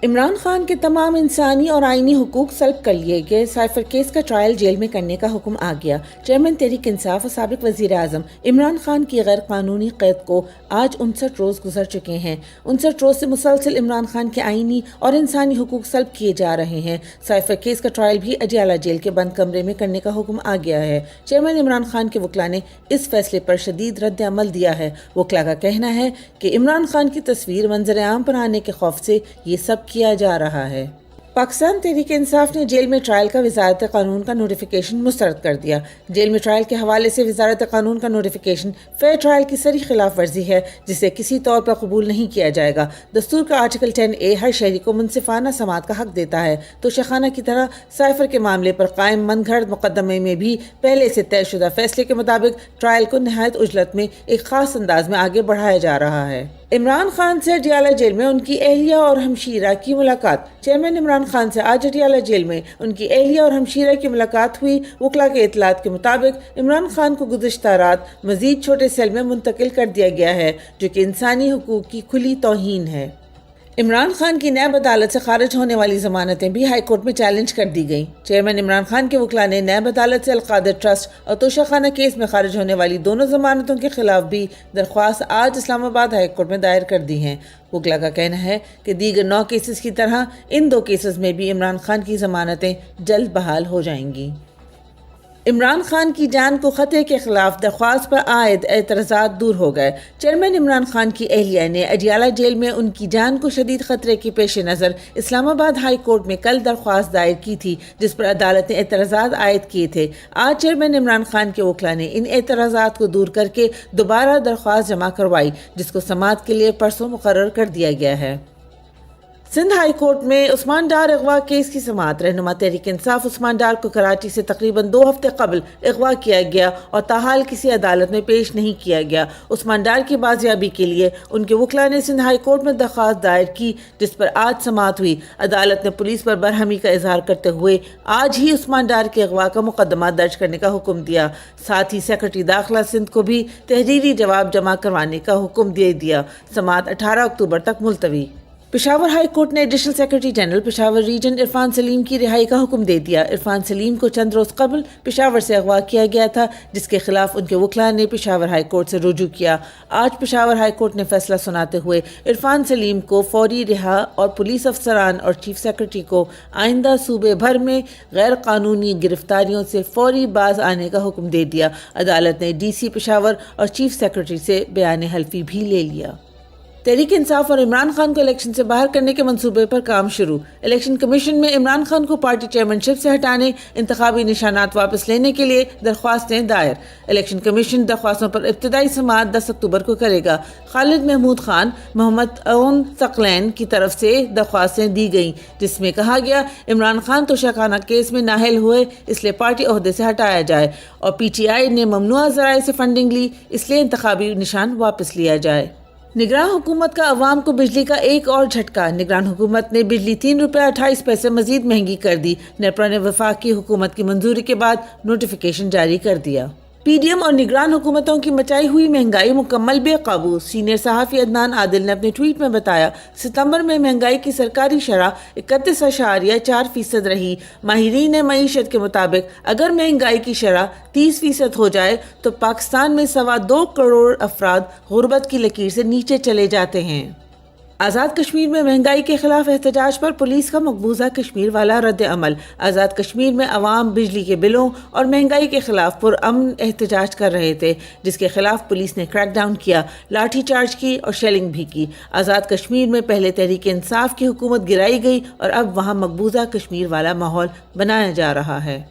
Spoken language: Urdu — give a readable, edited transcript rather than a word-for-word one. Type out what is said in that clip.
عمران خان کے تمام انسانی اور آئینی حقوق سلب کر لیے گئے، سائفر کیس کا ٹرائل جیل میں کرنے کا حکم آ گیا۔ چیئرمین تحریک انصاف اور سابق وزیر اعظم عمران خان کی غیر قانونی قید کو آج 59 روز گزر چکے ہیں۔ 59 روز سے مسلسل عمران خان کے آئینی اور انسانی حقوق سلب کیے جا رہے ہیں۔ سائفر کیس کا ٹرائل بھی اڈیالہ جیل کے بند کمرے میں کرنے کا حکم آ گیا ہے۔ چیئرمین عمران خان کے وکلاء نے اس فیصلے پر شدید رد عمل دیا ہے۔ وکلاء کا کہنا ہے کہ عمران خان کی تصویر منظر عام پر آنے کے خوف سے یہ سب کیا جا رہا ہے۔ پاکستان تحریک انصاف نے جیل میں ٹرائل کا وزارت قانون کا نوٹیفیکیشن مسترد کر دیا۔ جیل میں ٹرائل کے حوالے سے وزارت قانون کا نوٹیفیکیشن فیئر ٹرائل کی صریح خلاف ورزی ہے، جسے کسی طور پر قبول نہیں کیا جائے گا۔ دستور کا آرٹیکل 10A ہر شہری کو منصفانہ سماعت کا حق دیتا ہے، تو شیخانہ کی طرح سائفر کے معاملے پر قائم من گھڑت مقدمے میں بھی پہلے سے طے شدہ فیصلے کے مطابق ٹرائل کو نہایت عجلت میں ایک خاص انداز میں آگے بڑھایا جا رہا ہے۔ عمران خان سے اڈیالہ جیل میں ان کی اہلیہ اور ہمشیرہ کی ملاقات۔ چیئرمین عمران خان سے آج اڈیالہ جیل میں ان کی اہلیہ اور ہمشیرہ کی ملاقات ہوئی۔ وکلاء کے اطلاعات کے مطابق عمران خان کو گزشتہ رات مزید چھوٹے سیل میں منتقل کر دیا گیا ہے، جو کہ انسانی حقوق کی کھلی توہین ہے۔ عمران خان کی نیب عدالت سے خارج ہونے والی ضمانتیں بھی ہائی کورٹ میں چیلنج کر دی گئیں۔ چیئرمین عمران خان کے وکلاء نے نیب عدالت سے القادر ٹرسٹ اور توشہ خانہ کیس میں خارج ہونے والی دونوں ضمانتوں کے خلاف بھی درخواست آج اسلام آباد ہائی کورٹ میں دائر کر دی ہیں۔ وکلاء کا کہنا ہے کہ دیگر 9 کیسز کی طرح ان 2 کیسز میں بھی عمران خان کی ضمانتیں جلد بحال ہو جائیں گی۔ عمران خان کی جان کو خطرے کے خلاف درخواست پر عائد اعتراضات دور ہو گئے۔ چیئرمین عمران خان کی اہلیہ نے اڈیالہ جیل میں ان کی جان کو شدید خطرے کے پیش نظر اسلام آباد ہائی کورٹ میں کل درخواست دائر کی تھی، جس پر عدالت نے اعتراضات عائد کیے تھے۔ آج چیئرمین عمران خان کے وکلاء نے ان اعتراضات کو دور کر کے دوبارہ درخواست جمع کروائی، جس کو سماعت کے لیے پرسوں مقرر کر دیا گیا ہے۔ سندھ ہائی کورٹ میں عثمان ڈار اغوا کیس کی سماعت۔ رہنما تحریک انصاف عثمان ڈار کو کراچی سے تقریباً 2 ہفتے قبل اغوا کیا گیا اور تاحال کسی عدالت میں پیش نہیں کیا گیا۔ عثمان ڈار کی بازیابی کے لیے ان کے وکلاء نے سندھ ہائی کورٹ میں درخواست دائر کی، جس پر آج سماعت ہوئی۔ عدالت نے پولیس پر برہمی کا اظہار کرتے ہوئے آج ہی عثمان ڈار کے اغوا کا مقدمہ درج کرنے کا حکم دیا۔ ساتھ ہی سیکرٹری داخلہ سندھ کو بھی تحریری جواب جمع کروانے کا حکم دے دیا۔ سماعت 18 اکتوبر تک ملتوی۔ پشاور ہائی کورٹ نے additional secretary general Peshawar region Irfan Saleem کی رہائی کا حکم دے دیا۔ عرفان سلیم کو چند روز قبل پشاور سے اغوا کیا گیا تھا، جس کے خلاف ان کے وکلاء نے پشاور ہائی کورٹ سے رجوع کیا۔ آج پشاور ہائی کورٹ نے فیصلہ سناتے ہوئے عرفان سلیم کو فوری رہا اور پولیس افسران اور چیف سیکرٹری کو آئندہ صوبے بھر میں غیر قانونی گرفتاریوں سے فوری باز آنے کا حکم دے دیا۔ عدالت نے ڈی سی پشاور اور چیف سیکرٹری سے بیان حلفی بھی لے لیا۔ تحریک انصاف اور عمران خان کو الیکشن سے باہر کرنے کے منصوبے پر کام شروع۔ الیکشن کمیشن میں عمران خان کو پارٹی چیئرمین شپ سے ہٹانے، انتخابی نشانات واپس لینے کے لیے درخواستیں دائر۔ الیکشن کمیشن درخواستوں پر ابتدائی سماعت 10 اکتوبر کو کرے گا۔ خالد محمود خان، محمد اون ثقلین کی طرف سے درخواستیں دی گئیں، جس میں کہا گیا عمران خان توشہ خانہ کیس میں نااہل ہوئے، اس لیے پارٹی عہدے سے ہٹایا جائے، اور پی ٹی آئی نے ممنوعہ ذرائع سے فنڈنگ لی، اس لیے انتخابی نشان واپس لیا جائے۔ نگراں حکومت کا عوام کو بجلی کا ایک اور جھٹکا۔ نگران حکومت نے بجلی 3 روپے 28 پیسے مزید مہنگی کر دی۔ نیپرا نے وفاقی حکومت کی منظوری کے بعد نوٹیفیکیشن جاری کر دیا۔ پی ڈی ایم اور نگران حکومتوں کی مچائی ہوئی مہنگائی مکمل بے قابو۔ سینئر صحافی عدنان عادل نے اپنے ٹویٹ میں بتایا، ستمبر میں مہنگائی کی سرکاری شرح 31.4% رہی۔ ماہرین معیشت کے مطابق اگر مہنگائی کی شرح 30% ہو جائے تو پاکستان میں 2.25 کروڑ افراد غربت کی لکیر سے نیچے چلے جاتے ہیں۔ آزاد کشمیر میں مہنگائی کے خلاف احتجاج پر پولیس کا مقبوضہ کشمیر والا رد عمل۔ آزاد کشمیر میں عوام بجلی کے بلوں اور مہنگائی کے خلاف پرامن احتجاج کر رہے تھے، جس کے خلاف پولیس نے کریک ڈاؤن کیا، لاٹھی چارج کی اور شیلنگ بھی کی۔ آزاد کشمیر میں پہلے تحریک انصاف کی حکومت گرائی گئی اور اب وہاں مقبوضہ کشمیر والا ماحول بنایا جا رہا ہے۔